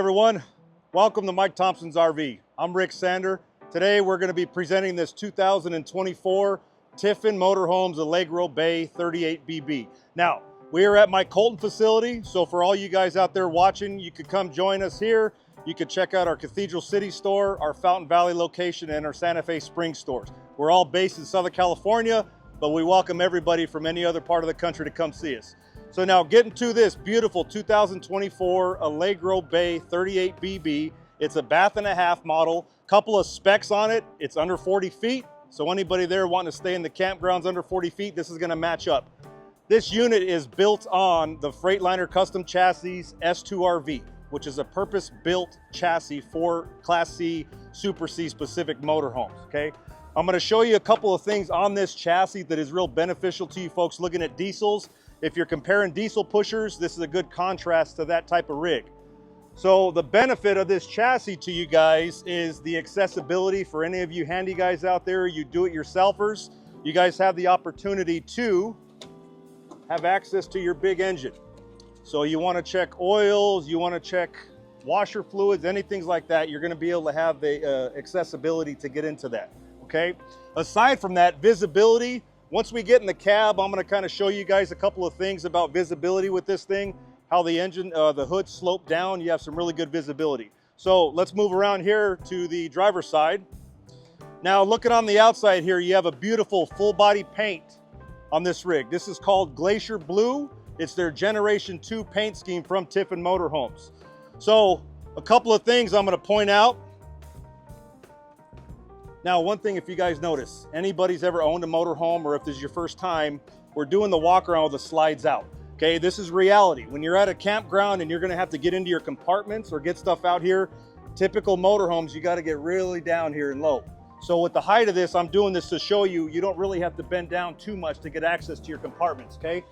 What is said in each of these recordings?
everyone. Welcome to Mike Thompson's RV. I'm Rick Sander. Today we're going to be presenting this 2024 Tiffin Motorhomes Allegro Bay 38BB. Now, we are at my Colton facility, so for all you guys out there watching, you could come join us here. You could check out our Cathedral City store, our Fountain Valley location, and our Santa Fe Springs stores. We're all based in Southern California, but we welcome everybody from any other part of the country to come see us. So now getting to this beautiful 2024 Allegro Bay 38BB. It's a bath and a half model, couple of specs on it. It's under 40 feet. So anybody there wanting to stay in the campgrounds under 40 feet, this is gonna match up. This unit is built on the Freightliner Custom Chassis S2RV, which is a purpose-built chassis for Class C, Super C specific motorhomes, okay? I'm gonna show you a couple of things on this chassis that is real beneficial to you folks looking at diesels. If you're comparing diesel pushers, this is a good contrast to that type of rig. So the benefit of this chassis to you guys is the accessibility for any of you handy guys out there, you do-it-yourselfers. You guys have the opportunity to have access to your big engine. So you want to check oils, you want to check washer fluids, anything like that, you're going to be able to have the accessibility to get into that, okay? Aside from that, visibility, once we get in the cab, I'm going to kind of show you guys a couple of things about visibility with this thing, how the engine, the hood sloped down, you have some really good visibility. So let's move around here to the driver's side. Now looking on the outside here, you have a beautiful full body paint on this rig. This is called Glacier Blue. It's their Generation 2 paint scheme from Tiffin Motorhomes. So a couple of things I'm going to point out. Now, one thing, if you guys notice, anybody's ever owned a motorhome or if this is your first time, we're doing the walk around with the slides out. Okay, this is reality. When you're at a campground and you're going to have to get into your compartments or get stuff out here, typical motorhomes, you got to get really down here and low. So with the height of this, I'm doing this to show you, you don't really have to bend down too much to get access to your compartments, okay?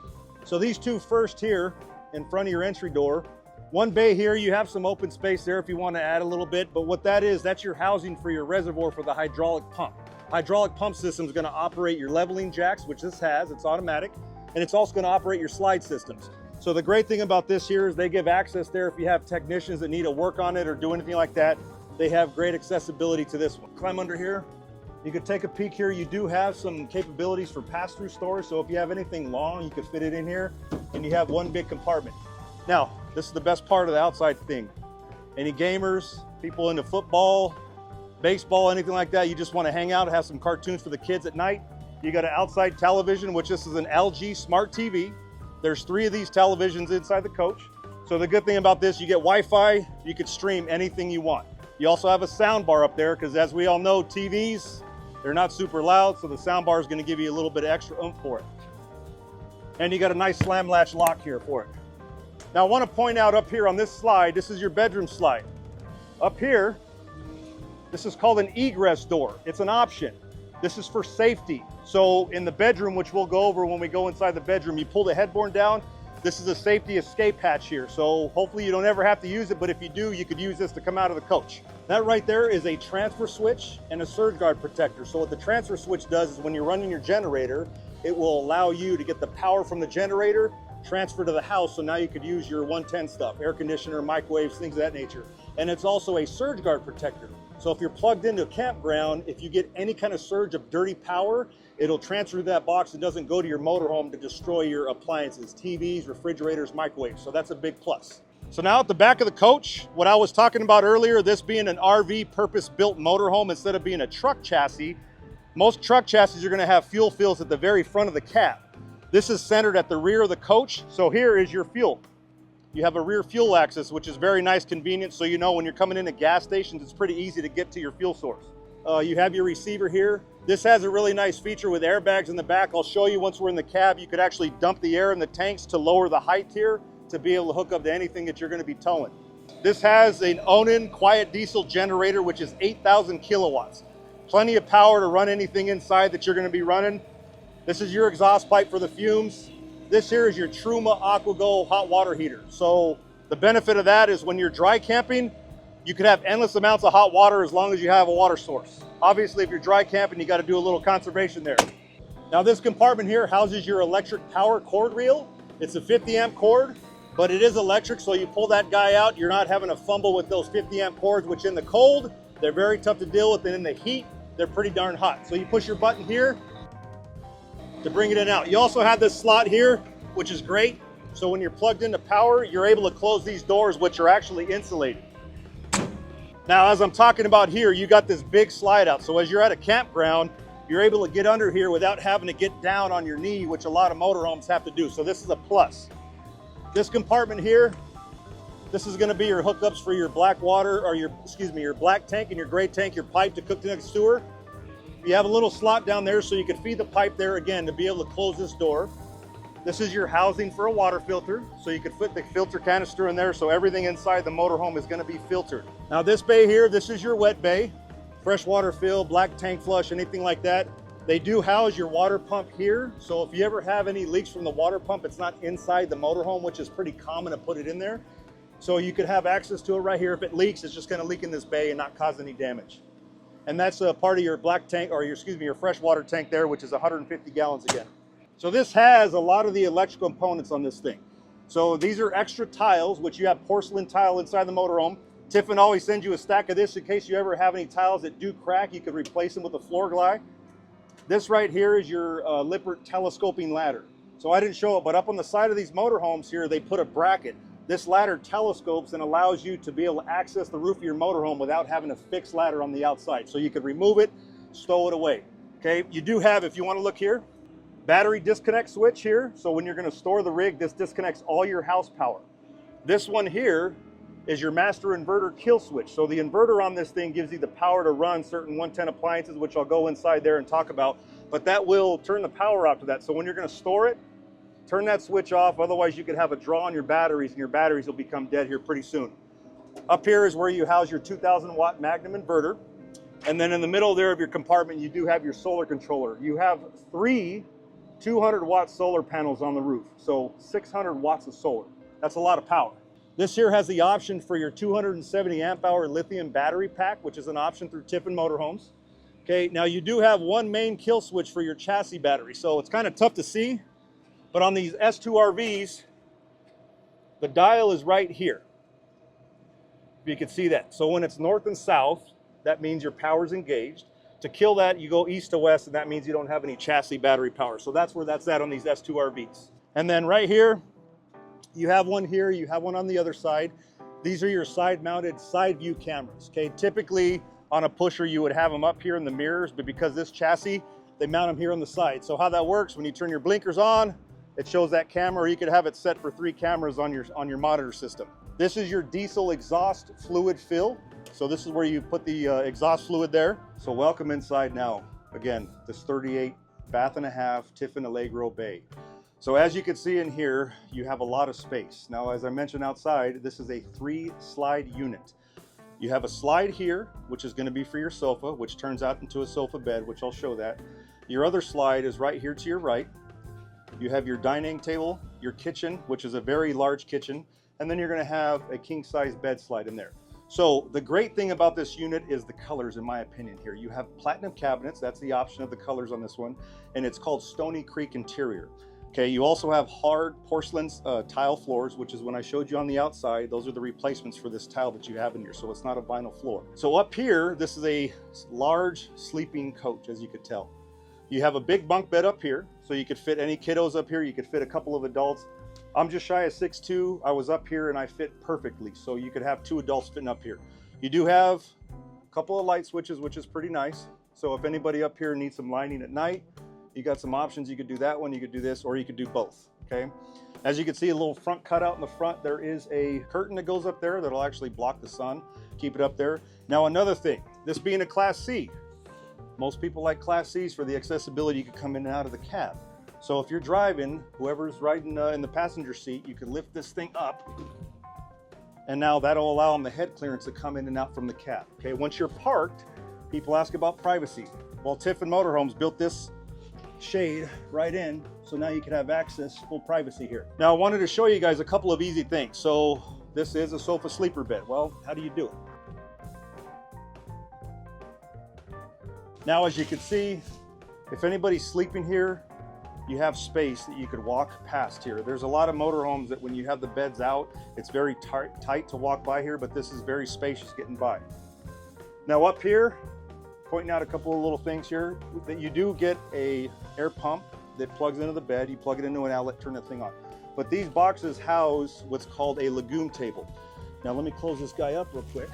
So these two first here in front of your entry door, one bay here, you have some open space there if you want to add a little bit, but what that is, that's your housing for your reservoir for the hydraulic pump. Hydraulic pump system is going to operate your leveling jacks, which this has, it's automatic, and it's also going to operate your slide systems. So the great thing about this here is they give access there if you have technicians that need to work on it or do anything like that. They have great accessibility to this one. Climb under here. You could take a peek here. You do have some capabilities for pass-through storage. So if you have anything long, you could fit it in here and you have one big compartment. Now, this is the best part of the outside thing. Any gamers, people into football, baseball, anything like that, you just want to hang out and have some cartoons for the kids at night. You got an outside television, which this is an LG Smart TV. There's 3 of these televisions inside the coach. So the good thing about this, you get Wi-Fi, you could stream anything you want. You also have a sound bar up there because as we all know, TVs, they're not super loud, so the sound bar is going to give you a little bit of extra oomph for it. And you got a nice slam latch lock here for it. Now I want to point out up here on this slide, this is your bedroom slide. Up here, this is called an egress door. It's an option. This is for safety. So in the bedroom, which we'll go over when we go inside the bedroom, you pull the headboard down. This is a safety escape hatch here. So hopefully you don't ever have to use it, but if you do, you could use this to come out of the coach. That right there is a transfer switch and a surge guard protector. So what the transfer switch does is when you're running your generator, it will allow you to get the power from the generator, transfer to the house. So now you could use your 110 stuff, air conditioner, microwaves, things of that nature. And it's also a surge guard protector. So if you're plugged into a campground, if you get any kind of surge of dirty power, it'll transfer to that box and doesn't go to your motorhome to destroy your appliances, TVs, refrigerators, microwaves. So that's a big plus. So now at the back of the coach, what I was talking about earlier, this being an RV purpose-built motorhome instead of being a truck chassis, most truck chassis are going to have fuel fills at the very front of the cab. This is centered at the rear of the coach. So here is your fuel. You have a rear fuel access, which is very nice, convenient. So you know when you're coming into gas stations, it's pretty easy to get to your fuel source. You have your receiver here. This has a really nice feature with airbags in the back. I'll show you once we're in the cab. You could actually dump the air in the tanks to lower the height here to be able to hook up to anything that you're going to be towing. This has an Onan quiet diesel generator, which is 8,000 kilowatts. Plenty of power to run anything inside that you're going to be running. This is your exhaust pipe for the fumes. This here is your Truma AquaGo hot water heater. So the benefit of that is when you're dry camping, you could have endless amounts of hot water as long as you have a water source. Obviously, if you're dry camping, you got to do a little conservation there. Now this compartment here houses your electric power cord reel. It's a 50 amp cord, but it is electric, so you pull that guy out, you're not having to fumble with those 50 amp cords, which in the cold, they're very tough to deal with, and in the heat, they're pretty darn hot. So you push your button here to bring it in and out. You also have this slot here, which is great. So when you're plugged into power, you're able to close these doors, which are actually insulated. Now, as I'm talking about here, you got this big slide out. So as you're at a campground, you're able to get under here without having to get down on your knee, which a lot of motorhomes have to do. So this is a plus. This compartment here, this is gonna be your hookups for your black water, or your black tank and your gray tank, your pipe to cook to the sewer. You have a little slot down there so you can feed the pipe there again to be able to close this door. This is your housing for a water filter, so you can fit the filter canister in there, so everything inside the motorhome is gonna be filtered. Now this bay here, this is your wet bay. Freshwater fill, black tank flush, anything like that. They do house your water pump here, so if you ever have any leaks from the water pump, it's not inside the motorhome, which is pretty common to put it in there. So you could have access to it right here. If it leaks, it's just gonna leak in this bay and not cause any damage. And that's a part of your black tank, or your freshwater tank there, which is 150 gallons again. So this has a lot of the electrical components on this thing. So these are extra tiles, which you have porcelain tile inside the motorhome. Tiffin always sends you a stack of this in case you ever have any tiles that do crack. You could replace them with a floor glide. This right here is your Lippert telescoping ladder. So I didn't show it, but up on the side of these motorhomes here, they put a bracket. This ladder telescopes and allows you to be able to access the roof of your motorhome without having a fixed ladder on the outside. So you could remove it, stow it away. Okay, you do have, if you want to look here, battery disconnect switch here. So when you're going to store the rig, this disconnects all your house power. This one here is your master inverter kill switch. So the inverter on this thing gives you the power to run certain 110 appliances, which I'll go inside there and talk about, but that will turn the power out to that. So when you're going to store it, turn that switch off. Otherwise you could have a draw on your batteries and your batteries will become dead here pretty soon. Up here is where you house your 2000 watt Magnum inverter. And then in the middle there of your compartment, you do have your solar controller. You have 3 200 watt solar panels on the roof. So 600 watts of solar. That's a lot of power. This here has the option for your 270 amp hour lithium battery pack, which is an option through Tiffin Motorhomes. Okay, now you do have one main kill switch for your chassis battery. So it's kind of tough to see, but on these S2RVs, the dial is right here. You can see that. So when it's north and south, that means your power's engaged. To kill that, you go east to west, and that means you don't have any chassis battery power. So that's where that's at on these S2RVs. And then right here, you have one here, you have one on the other side. These are your side-mounted side view cameras. Okay, typically on a pusher, you would have them up here in the mirrors, but because this chassis, they mount them here on the side. So how that works, when you turn your blinkers on, it shows that camera, or you could have it set for 3 cameras on your monitor system. This is your diesel exhaust fluid fill. So this is where you put the exhaust fluid there. So welcome inside now. Again, this 38 bath and a half Tiffin Allegro Bay. So as you can see in here, you have a lot of space. Now, as I mentioned outside, this is a 3-slide unit. You have a slide here, which is going to be for your sofa, which turns out into a sofa bed, which I'll show that. Your other slide is right here to your right. You have your dining table, your kitchen, which is a very large kitchen, and then you're going to have a king-size bed slide in there. So the great thing about this unit is the colors, in my opinion here. You have platinum cabinets, that's the option of the colors on this one, and it's called Stony Creek Interior. Okay, you also have hard porcelain tile floors, which is when I showed you on the outside, those are the replacements for this tile that you have in here, so it's not a vinyl floor. So up here, this is a large sleeping coach, as you could tell. You have a big bunk bed up here, so you could fit any kiddos up here, you could fit a couple of adults. I'm just shy of 6'2", I was up here and I fit perfectly, so you could have 2 adults fitting up here. You do have a couple of light switches, which is pretty nice, so if anybody up here needs some lighting at night, you got some options. You could do that one, you could do this, or you could do both, okay? As you can see, a little front cutout in the front, there is a curtain that goes up there that'll actually block the sun, keep it up there. Now another thing, this being a Class C, most people like Class Cs for the accessibility. You can come in and out of the cab. So if you're driving, whoever's riding in the passenger seat, you can lift this thing up, and now that'll allow them the head clearance to come in and out from the cab, okay? Once you're parked, people ask about privacy. Well, Tiffin Motorhomes built this shade right in, so now you can have access, full privacy here. Now I wanted to show you guys a couple of easy things. So this is a sofa sleeper bed. Well, how do you do it? Now, as you can see, if anybody's sleeping here, you have space that you could walk past here. There's a lot of motorhomes that when you have the beds out, it's very tight to walk by here, but this is very spacious getting by. Now up here, pointing out a couple of little things here, that you do get a air pump that plugs into the bed. You plug it into an outlet, turn that thing on. But these boxes house what's called a legume table. Now let me close this guy up real quick.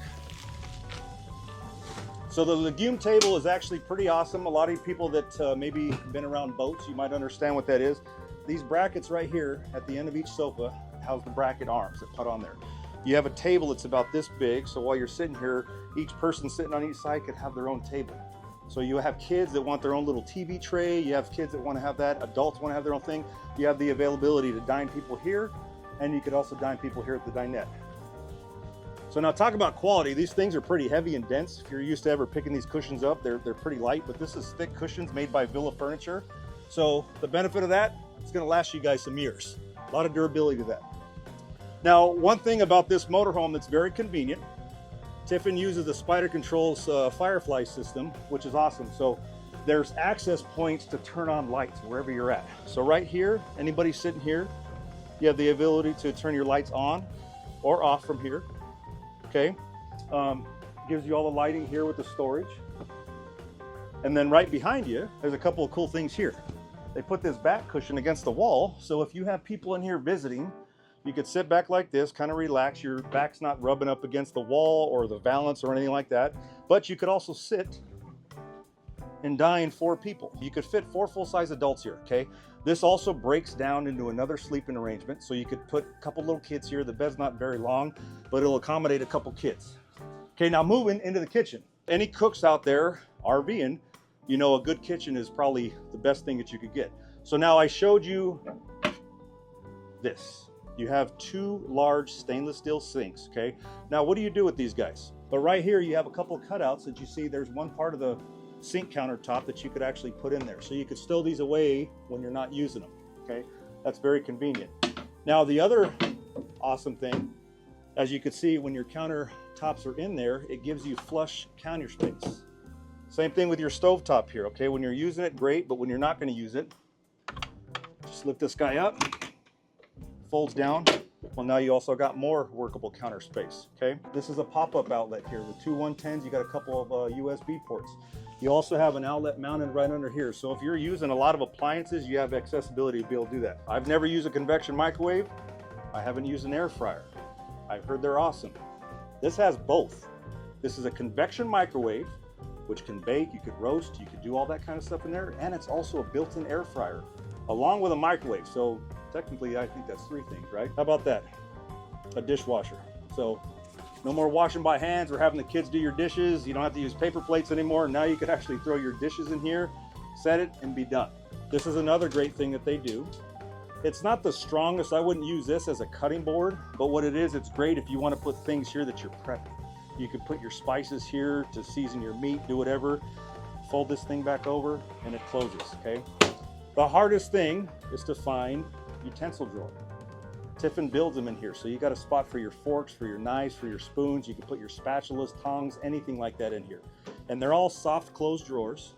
So the legume table is actually pretty awesome. A lot of people that maybe been around boats, you might understand what that is. These brackets right here at the end of each sofa house the bracket arms that put on there. You have a table that's about this big, so while you're sitting here, each person sitting on each side could have their own table. So you have kids that want their own little TV tray, you have kids that want to have that, adults want to have their own thing. You have the availability to dine people here, and you could also dine people here at the dinette. So now talk about quality. These things are pretty heavy and dense. If you're used to ever picking these cushions up, they're pretty light, but this is thick cushions made by Villa Furniture. So the benefit of that, it's gonna last you guys some years. A lot of durability to that. Now, one thing about this motorhome that's very convenient, Tiffin uses the Spider Controls Firefly system, which is awesome. So there's access points to turn on lights wherever you're at. So right here, anybody sitting here, you have the ability to turn your lights on or off from here. Okay, gives you all the lighting here with the storage. And then right behind you, there's a couple of cool things here. They put this back cushion against the wall, so if you have people in here visiting, you could sit back like this, kind of relax. Your back's not rubbing up against the wall or the valance or anything like that. But you could also sit and dine 4 people. You could fit 4 full-size adults here, okay? This also breaks down into another sleeping arrangement, so you could put a couple little kids here. The bed's not very long, but it'll accommodate a couple kids. Okay, now moving into the kitchen. Any cooks out there RVing, you know a good kitchen is probably the best thing that you could get. So now I showed you this. You have 2 large stainless steel sinks, okay? Now what do you do with these guys? But right here you have a couple of cutouts that you see. There's one part of the sink countertop that you could actually put in there. So you could stow these away when you're not using them, okay? That's very convenient. Now the other awesome thing, as you can see, when your countertops are in there, it gives you flush counter space. Same thing with your stovetop here, okay? When you're using it, great, but when you're not gonna use it, just lift this guy up, folds down. Well, now you also got more workable counter space, okay? This is a pop-up outlet here with 2 110s. You got a couple of USB ports. You also have an outlet mounted right under here. So if you're using a lot of appliances, you have accessibility to be able to do that. I've never used a convection microwave. I haven't used an air fryer. I've heard they're awesome. This has both. This is a convection microwave, which can bake, you could roast, you could do all that kind of stuff in there, and it's also a built-in air fryer, along with a microwave. So technically, I think that's 3 things, right? How about that? A dishwasher. So no more washing by hands or having the kids do your dishes. You don't have to use paper plates anymore. Now you can actually throw your dishes in here, set it, and be done. This is another great thing that they do. It's not the strongest. I wouldn't use this as a cutting board, but what it is, it's great if you want to put things here that you're prepping. You can put your spices here to season your meat, do whatever. Fold this thing back over and it closes, okay? The hardest thing is to find utensil drawer. Tiffin builds them in here, so you got a spot for your forks, for your knives, for your spoons. You can put your spatulas, tongs, anything like that in here. And they're all soft closed drawers.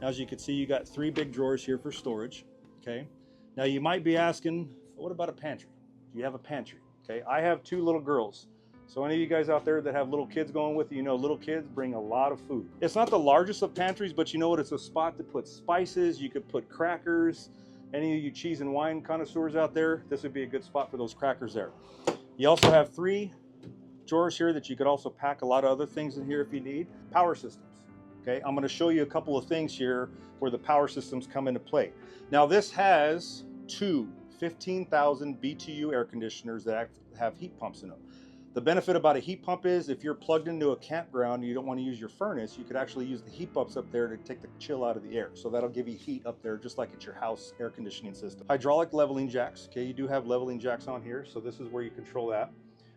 Now, as you can see, you got 3 big drawers here for storage, okay? Now you might be asking, what about a pantry? Do you have a pantry? Okay, I have 2 little girls. So any of you guys out there that have little kids going with you, you know little kids bring a lot of food. It's not the largest of pantries, but you know what? It's a spot to put spices. You could put crackers. Any of you cheese and wine connoisseurs out there, this would be a good spot for those crackers there. You also have 3 drawers here that you could also pack a lot of other things in here if you need. Power systems, okay? I'm gonna show you a couple of things here where the power systems come into play. Now this has 2 15,000 BTU air conditioners that have heat pumps in them. The benefit about a heat pump is if you're plugged into a campground and you don't want to use your furnace, you could actually use the heat pumps up there to take the chill out of the air. So that'll give you heat up there just like at your house air conditioning system. Hydraulic leveling jacks. Okay, you do have leveling jacks on here, so this is where you control that.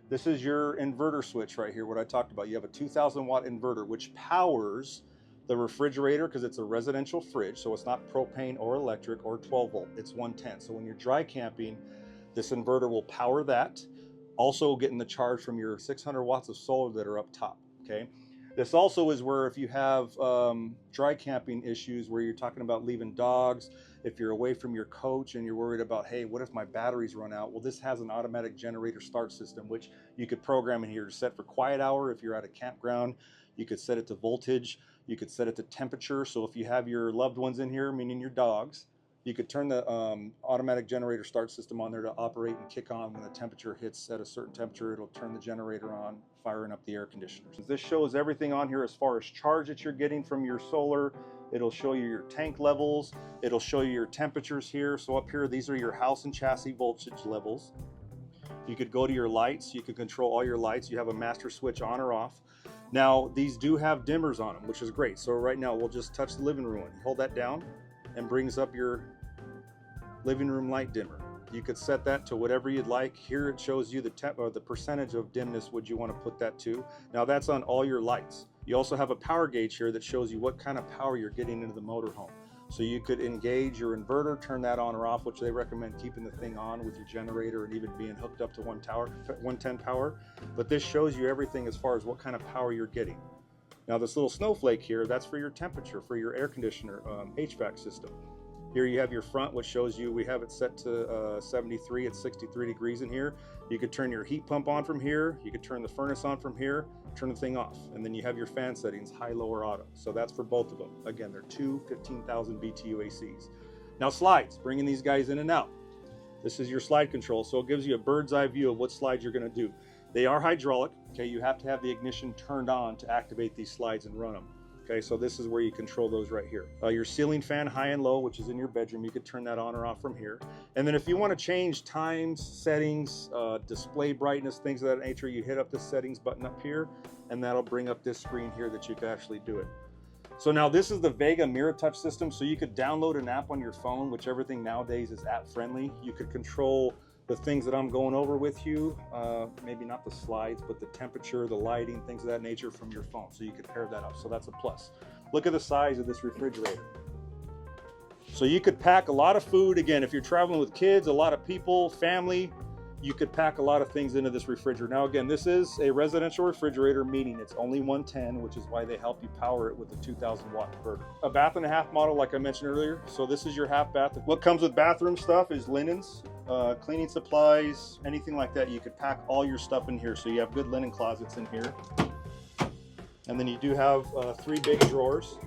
This is your inverter switch right here, what I talked about. You have a 2,000 watt inverter which powers the refrigerator because it's a residential fridge, so it's not propane or electric or 12 volt, it's 110. So when you're dry camping, this inverter will power that. Also getting the charge from your 600 watts of solar that are up top, okay? This also is where if you have dry camping issues where you're talking about leaving dogs, if you're away from your coach and you're worried about, hey, what if my batteries run out? Well, this has an automatic generator start system, which you could program in here to set for quiet hour. If you're at a campground, you could set it to voltage. You could set it to temperature. So if you have your loved ones in here, meaning your dogs, you could turn the automatic generator start system on there to operate and kick on when the temperature hits at a certain temperature. It'll turn the generator on, firing up the air conditioners. This shows everything on here as far as charge that you're getting from your solar. It'll show you your tank levels. It'll show you your temperatures here. So up here, these are your house and chassis voltage levels. You could go to your lights. You can control all your lights. You have a master switch on or off. Now, these do have dimmers on them, which is great. So right now, we'll just touch the living room one. Hold that down and brings up your living room light dimmer. You could set that to whatever you'd like. Here it shows you the percentage of dimness would you want to put that to. Now that's on all your lights. You also have a power gauge here that shows you what kind of power you're getting into the motorhome. So you could engage your inverter, turn that on or off, which they recommend keeping the thing on with your generator and even being hooked up to 110 power. But this shows you everything as far as what kind of power you're getting. Now this little snowflake here, that's for your temperature, for your air conditioner HVAC system. Here you have your front, which shows you we have it set to 73 at 63 degrees in here. You could turn your heat pump on from here. You could turn the furnace on from here, turn the thing off. And then you have your fan settings, high, low, or auto. So that's for both of them. Again, they're two 15,000 BTU ACs. Now slides, bringing these guys in and out. This is your slide control. So it gives you a bird's eye view of what slides you're gonna do. They are hydraulic, okay? You have to have the ignition turned on to activate these slides and run them. Okay, so this is where you control those right here. Your ceiling fan, high and low, which is in your bedroom, you could turn that on or off from here. And then if you want to change times, settings, display brightness, things of that nature, you hit up the settings button up here, and that'll bring up this screen here that you can actually do it. So now this is the Vega Mirror Touch system, so you could download an app on your phone, which everything nowadays is app friendly. You could control the things that I'm going over with you, maybe not the slides, but the temperature, the lighting, things of that nature from your phone. So you could pair that up. So that's a plus. Look at the size of this refrigerator. So you could pack a lot of food. Again, if you're traveling with kids, a lot of people, family, you could pack a lot of things into this refrigerator. Now again, this is a residential refrigerator, meaning it's only 110, which is why they help you power it with a 2,000 watt inverter. A bath and a half model, like I mentioned earlier. So this is your half bath. What comes with bathroom stuff is linens, cleaning supplies, anything like that. You could pack all your stuff in here. So you have good linen closets in here. And then you do have 3 big drawers.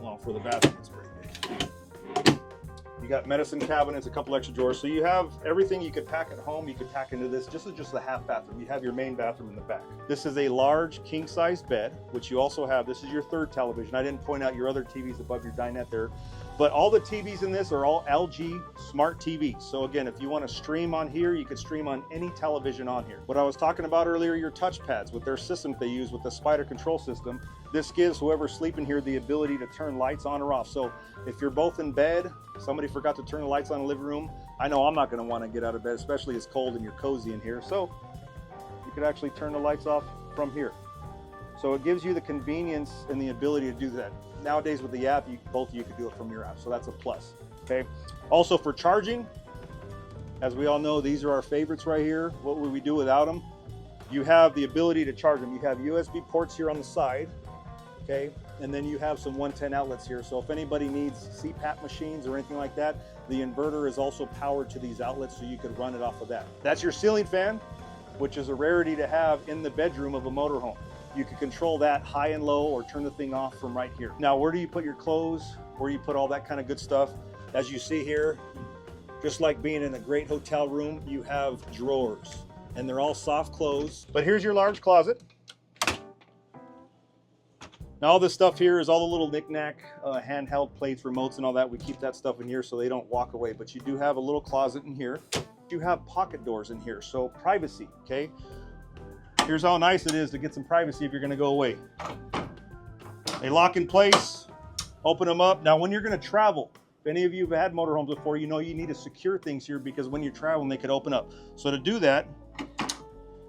Well, for the bathroom, it's pretty big. You got medicine cabinets, a couple extra drawers. So you have everything you could pack at home, you could pack into this. This is just the half bathroom. You have your main bathroom in the back. This is a large king size bed, which you also have. This is your third television. I didn't point out your other TVs above your dinette there. But all the TVs in this are all LG smart TVs. So again, if you want to stream on here, you could stream on any television on here. What I was talking about earlier, your touchpads with their system they use with the spider control system. This gives whoever's sleeping here the ability to turn lights on or off. So if you're both in bed, somebody forgot to turn the lights on in the living room, I know I'm not going to want to get out of bed, especially it's cold and you're cozy in here. So you could actually turn the lights off from here. So it gives you the convenience and the ability to do that. Nowadays with the app, both of you could do it from your app. So that's a plus, okay? Also for charging, as we all know, these are our favorites right here. What would we do without them? You have the ability to charge them. You have USB ports here on the side, okay? And then you have some 110 outlets here. So if anybody needs CPAP machines or anything like that, the inverter is also powered to these outlets so you could run it off of that. That's your ceiling fan, which is a rarity to have in the bedroom of a motorhome. You can control that high and low or turn the thing off from right here. Now, where do you put your clothes? Where do you put all that kind of good stuff? As you see here, just like being in a great hotel room, you have drawers and they're all soft close. But here's your large closet. Now all this stuff here is all the little knick-knack, handheld plates, remotes and all that. We keep that stuff in here so they don't walk away, but you do have a little closet in here. You have pocket doors in here, so privacy, okay? Here's how nice it is to get some privacy if you're gonna go away. They lock in place, open them up. Now when you're gonna travel, if any of you have had motorhomes before, you know you need to secure things here because when you're traveling, they could open up. So to do that,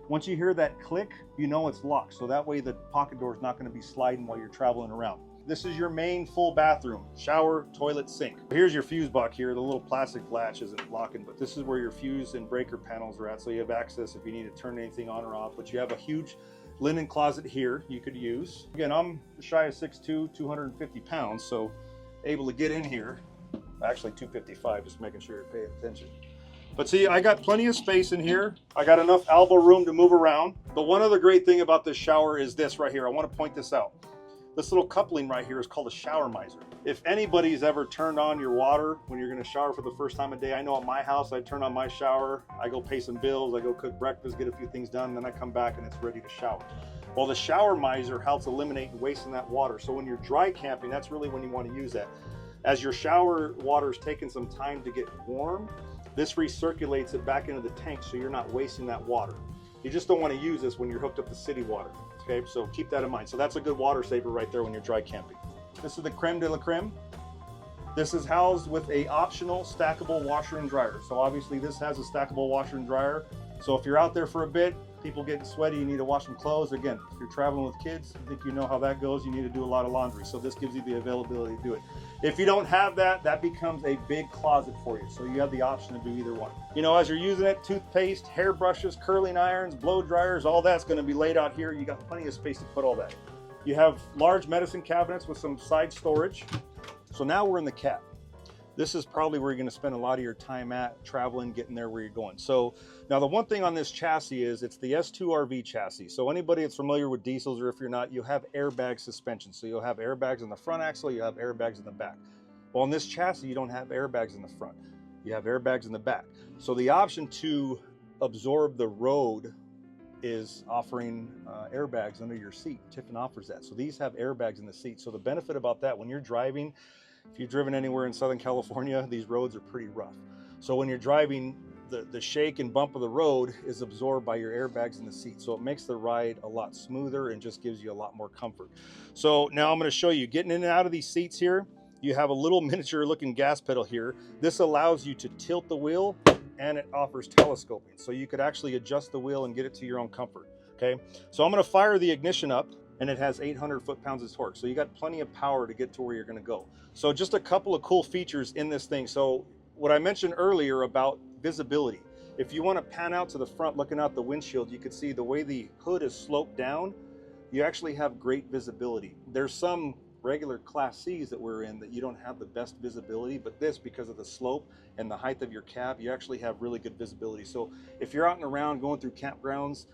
once you hear that click, you know it's locked. So that way the pocket door is not gonna be sliding while you're traveling around. This is your main full bathroom, shower, toilet, sink. Here's your fuse box here. The little plastic latch isn't locking, but this is where your fuse and breaker panels are at. So you have access if you need to turn anything on or off, but you have a huge Linen closet here you could use. Again, I'm shy of 6'2", 250 pounds, so able to get in here. Actually 255, just making sure you're paying attention. But see, I got plenty of space in here. I got enough elbow room to move around. But one other great thing about this shower is this right here. I want to point this out. This little coupling right here is called a shower miser. If anybody's ever turned on your water when you're going to shower for the first time of day, I know at my house, I turn on my shower, I go pay some bills, I go cook breakfast, get a few things done, and then I come back and it's ready to shower. Well, the shower miser helps eliminate wasting that water. So when you're dry camping, that's really when you want to use that. As your shower water is taking some time to get warm, this recirculates it back into the tank so you're not wasting that water. You just don't want to use this when you're hooked up to city water. Okay, so keep that in mind. So that's a good water saver right there when you're dry camping. This is the creme de la creme. This is housed with a optional stackable washer and dryer. So obviously this has a stackable washer and dryer. So if you're out there for a bit, people getting sweaty, you need to wash some clothes. Again, if you're traveling with kids, I think you know how that goes. You need to do a lot of laundry. So this gives you the availability to do it. If you don't have that, that becomes a big closet for you. So you have the option to do either one. You know, as you're using it, toothpaste, hairbrushes, curling irons, blow dryers, all that's going to be laid out here. You got plenty of space to put all that. You have large medicine cabinets with some side storage. So now we're in the cab. This is probably where you're going to spend a lot of your time at, traveling, getting there where you're going. So now the one thing on this chassis is it's the S2RV chassis. So anybody that's familiar with diesels, or if you're not, you have airbag suspension. So you'll have airbags in the front axle, you have airbags in the back. Well, on this chassis, you don't have airbags in the front. You have airbags in the back. So the option to absorb the road is offering airbags under your seat. Tiffin offers that. So these have airbags in the seat. So the benefit about that, when you're driving, if you've driven anywhere in Southern California, these roads are pretty rough. So when you're driving, the shake and bump of the road is absorbed by your airbags in the seat. So it makes the ride a lot smoother and just gives you a lot more comfort. So now I'm going to show you getting in and out of these seats here. You have a little miniature looking gas pedal here. This allows you to tilt the wheel, and it offers telescoping. So you could actually adjust the wheel and get it to your own comfort. Okay. So I'm going to fire the ignition up, and it has 800 foot-pounds of torque. So you got plenty of power to get to where you're going to go. So just a couple of cool features in this thing. So what I mentioned earlier about visibility, if you want to pan out to the front looking out the windshield, you could see the way the hood is sloped down, you actually have great visibility. There's some regular Class C's that we're in that you don't have the best visibility, but this, because of the slope and the height of your cab, you actually have really good visibility. So if you're out and around going through campgrounds,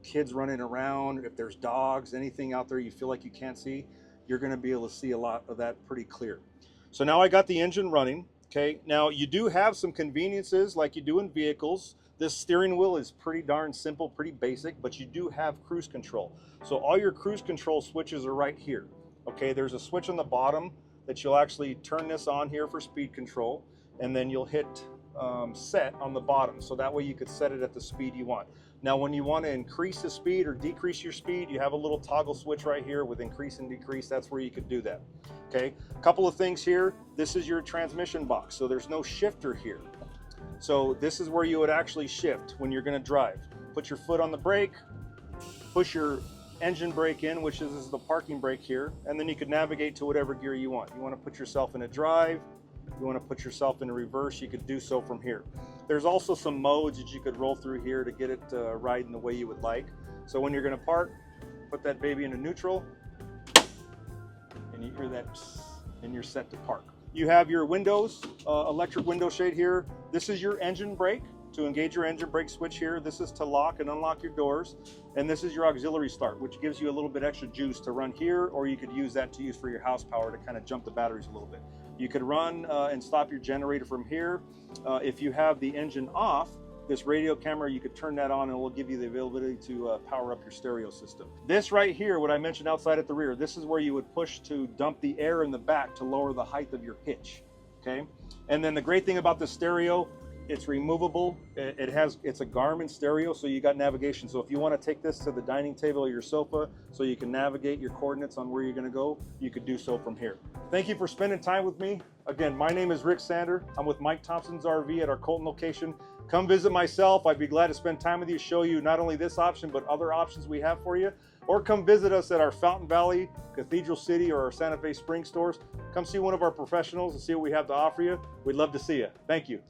kids running around, if there's dogs, anything out there you feel like you can't see, you're going to be able to see a lot of that pretty clear. So now I got the engine running. Okay, now you do have some conveniences like you do in vehicles. This steering wheel is pretty darn simple, pretty basic, but you do have cruise control. So all your cruise control switches are right here. Okay, there's a switch on the bottom that you'll actually turn this on here for speed control, and then you'll hit set on the bottom. So that way you could set it at the speed you want. Now, when you want to increase the speed or decrease your speed, you have a little toggle switch right here with increase and decrease. That's where you could do that. Okay, a couple of things here. This is your transmission box, so there's no shifter here. So this is where you would actually shift when you're going to drive. Put your foot on the brake, push your engine brake in, which is the parking brake here, and then you could navigate to whatever gear you want. You want to put yourself in a drive, you want to put yourself in a reverse, you could do so from here. There's also some modes that you could roll through here to get it riding the way you would like. So when you're going to park, put that baby into neutral, and you hear that psst, and you're set to park. You have your windows, electric window shade here. This is your engine brake. To engage your engine brake switch here, this is to lock and unlock your doors, and this is your auxiliary start, which gives you a little bit extra juice to run here, or you could use that to use for your house power to kind of jump the batteries a little bit. You could run and stop your generator from here. If you have the engine off, this radio camera, you could turn that on and it will give you the availability to power up your stereo system. This right here, what I mentioned outside at the rear, this is where you would push to dump the air in the back to lower the height of your hitch. Okay, and then the great thing about the stereo, it's removable. It's a Garmin stereo, so you got navigation. So if you want to take this to the dining table or your sofa so you can navigate your coordinates on where you're going to go, you could do so from here. Thank you for spending time with me. Again, my name is Rick Sander. I'm with Mike Thompson's RV at our Colton location. Come visit myself. I'd be glad to spend time with you, show you not only this option, but other options we have for you. Or come visit us at our Fountain Valley, Cathedral City, or our Santa Fe Spring stores. Come see one of our professionals and see what we have to offer you. We'd love to see you. Thank you.